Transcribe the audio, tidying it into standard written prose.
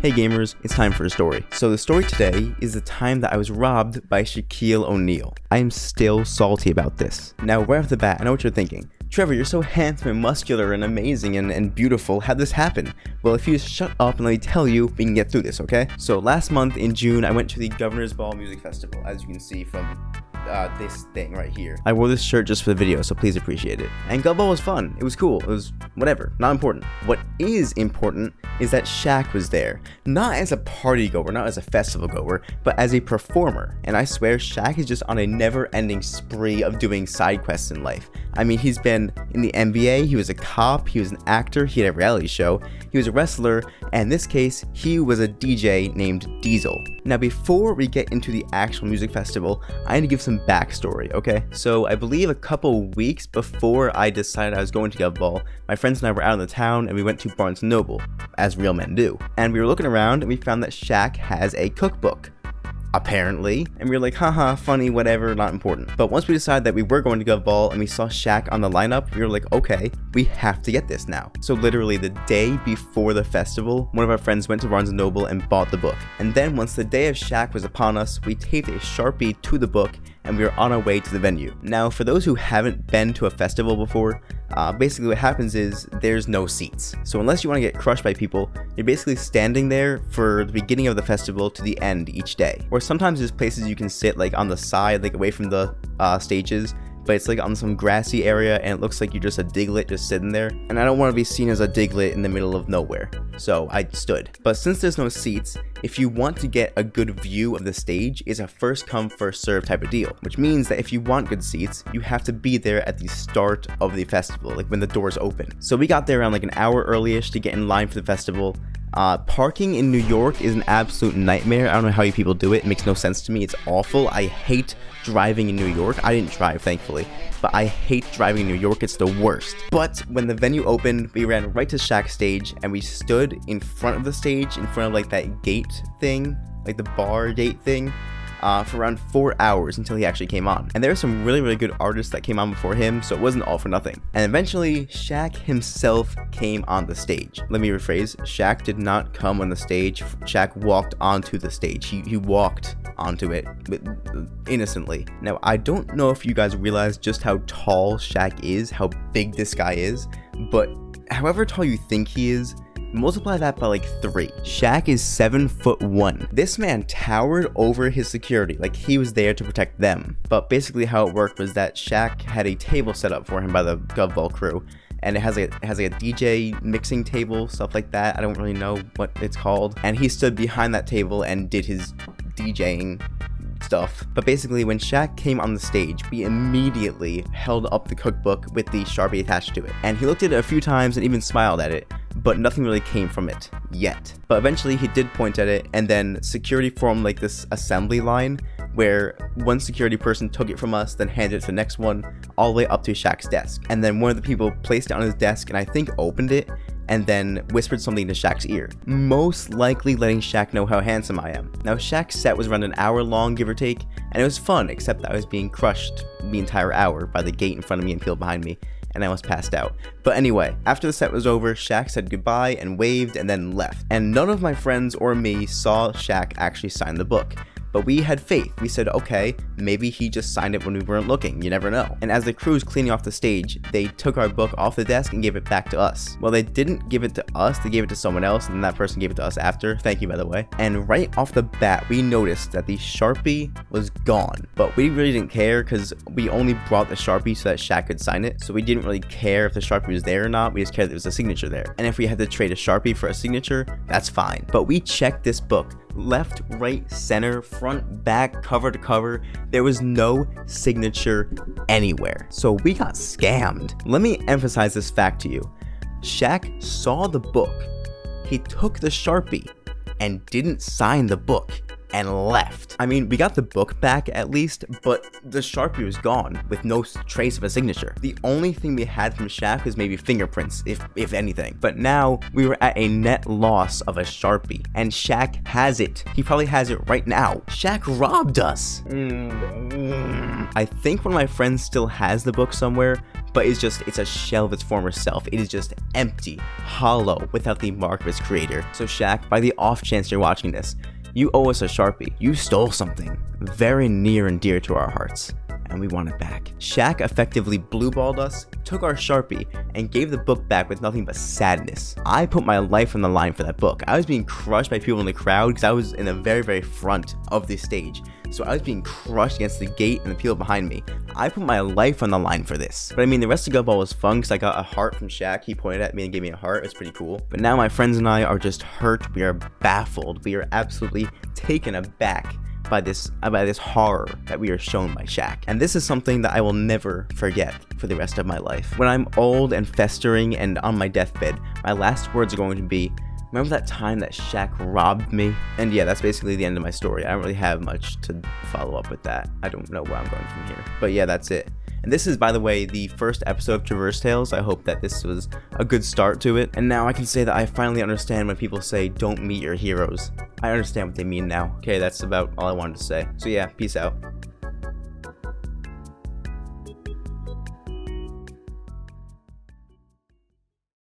Hey gamers, it's time for a story. So the story today is the time that I was robbed by Shaquille O'Neal. I am still salty about this. Now right off the bat, I know what you're thinking. Trevor, you're so handsome and muscular and amazing and beautiful. How'd this happen? Well, if you just shut up and let me tell you, we can get through this, okay? So last month in June, I went to the Governor's Ball Music Festival, as you can see from this thing right here. I wore this shirt just for the video, so please appreciate it. And Gov Ball was fun. It was cool. It was whatever. Not important. What is important is that Shaq was there. Not as a party goer, not as a festival goer, but as a performer. And I swear, Shaq is just on a never-ending spree of doing side quests in life. I mean, he's been in the NBA, he was a cop, he was an actor, he had a reality show, he was a wrestler, and in this case, he was a DJ named Diesel. Now, before we get into the actual music festival, I need to give some backstory, okay? So, I believe a couple weeks before I decided I was going to Gov Ball, my friends and I were out in the town and we went to Barnes & Noble, as real men do. And we were looking around and we found that Shaq has a cookbook. Apparently, and we were like, haha, funny, whatever, not important. But once we decided that we were going to Gov Ball and we saw Shaq on the lineup, we were like, okay, we have to get this now. So literally the day before the festival, one of our friends went to Barnes & Noble and bought the book. And then once the day of Shaq was upon us, we taped a Sharpie to the book and we were on our way to the venue. Now, for those who haven't been to a festival before, basically what happens is there's no seats. So unless you want to get crushed by people, you're basically standing there for the beginning of the festival to the end each day. Or sometimes there's places you can sit like on the side, like away from the stages, but it's like on some grassy area and it looks like you're just a Diglett just sitting there. And I don't want to be seen as a Diglett in the middle of nowhere. So I stood. But since there's no seats, if you want to get a good view of the stage, it's a first come first serve type of deal. Which means that if you want good seats, you have to be there at the start of the festival, like when the doors open. So we got there around like an hour early-ish to get in line for the festival. Parking in New York is an absolute nightmare. I don't know how you people do it. It makes no sense to me. It's awful. I hate driving in New York. I didn't drive, thankfully, but I hate driving in New York. It's the worst. But when the venue opened, we ran right to Shaq's stage and we stood in front of the stage, in front of like that gate thing, like the bar gate thing, for around 4 hours until he actually came on. And there were some really good artists that came on before him, so it wasn't all for nothing. And eventually, Shaq himself came on the stage. Let me rephrase, Shaq did not come on the stage. Shaq walked onto the stage. He walked onto it innocently. Now, I don't know if you guys realize just how tall Shaq is, how big this guy is, but however tall you think he is, multiply that by like 3. Shaq is 7'1". This man towered over his security, like he was there to protect them. But basically how it worked was that Shaq had a table set up for him by the Gov Ball crew. And it has like a DJ mixing table, stuff like that. I don't really know what it's called. And he stood behind that table and did his DJing stuff. But basically when Shaq came on the stage, we immediately held up the cookbook with the Sharpie attached to it. And he looked at it a few times and even smiled at it, but nothing really came from it yet. But eventually he did point at it, and then security formed like this assembly line where one security person took it from us, then handed it to the next one, all the way up to Shaq's desk. And then one of the people placed it on his desk and I think opened it and then whispered something to Shaq's ear, most likely letting Shaq know how handsome I am. Now, Shaq's set was around an hour long, give or take, and it was fun, except that I was being crushed the entire hour by the gate in front of me and people behind me, and I almost passed out. But anyway, after the set was over, Shaq said goodbye and waved and then left. And none of my friends or me saw Shaq actually sign the book. But we had faith. We said, okay, maybe he just signed it when we weren't looking. You never know. And as the crew was cleaning off the stage, they took our book off the desk and gave it back to us. Well, they didn't give it to us. They gave it to someone else, and that person gave it to us after. Thank you, by the way. And right off the bat, we noticed that the Sharpie was gone. But we really didn't care because we only brought the Sharpie so that Shaq could sign it. So we didn't really care if the Sharpie was there or not. We just cared that there was a signature there. And if we had to trade a Sharpie for a signature, that's fine. But we checked this book. Left, right, center, front, back, cover to cover, there was no signature anywhere. So we got scammed. Let me emphasize this fact to you. Shaq saw the book, he took the Sharpie, and didn't sign the book, and left. I mean, we got the book back at least, but the Sharpie was gone with no trace of a signature. The only thing we had from Shaq was maybe fingerprints, if anything. But now we were at a net loss of a Sharpie, and Shaq has it. He probably has it right now. Shaq robbed us. I think one of my friends still has the book somewhere, but it's a shell of its former self. It is just empty, hollow, without the mark of its creator. So Shaq, by the off chance you're watching this, you owe us a Sharpie. You stole something very near and dear to our hearts, and we want it back. Shaq effectively blueballed us, took our Sharpie, and gave the book back with nothing but sadness. I put my life on the line for that book. I was being crushed by people in the crowd because I was in the very, very front of the stage. So I was being crushed against the gate and the people behind me. I put my life on the line for this. But I mean, the rest of the ball was fun because I got a heart from Shaq. He pointed at me and gave me a heart. It's pretty cool. But now my friends and I are just hurt. We are baffled. We are absolutely taken aback by this horror that we are shown by Shaq. And this is something that I will never forget for the rest of my life. When I'm old and festering and on my deathbed, my last words are going to be, remember that time that Shaq robbed me? And yeah, that's basically the end of my story. I don't really have much to follow up with that. I don't know where I'm going from here. But yeah, that's it. And this is, by the way, the first episode of Traverse Tales. I hope that this was a good start to it. And now I can say that I finally understand when people say, don't meet your heroes. I understand what they mean now. Okay, that's about all I wanted to say. So yeah, peace out.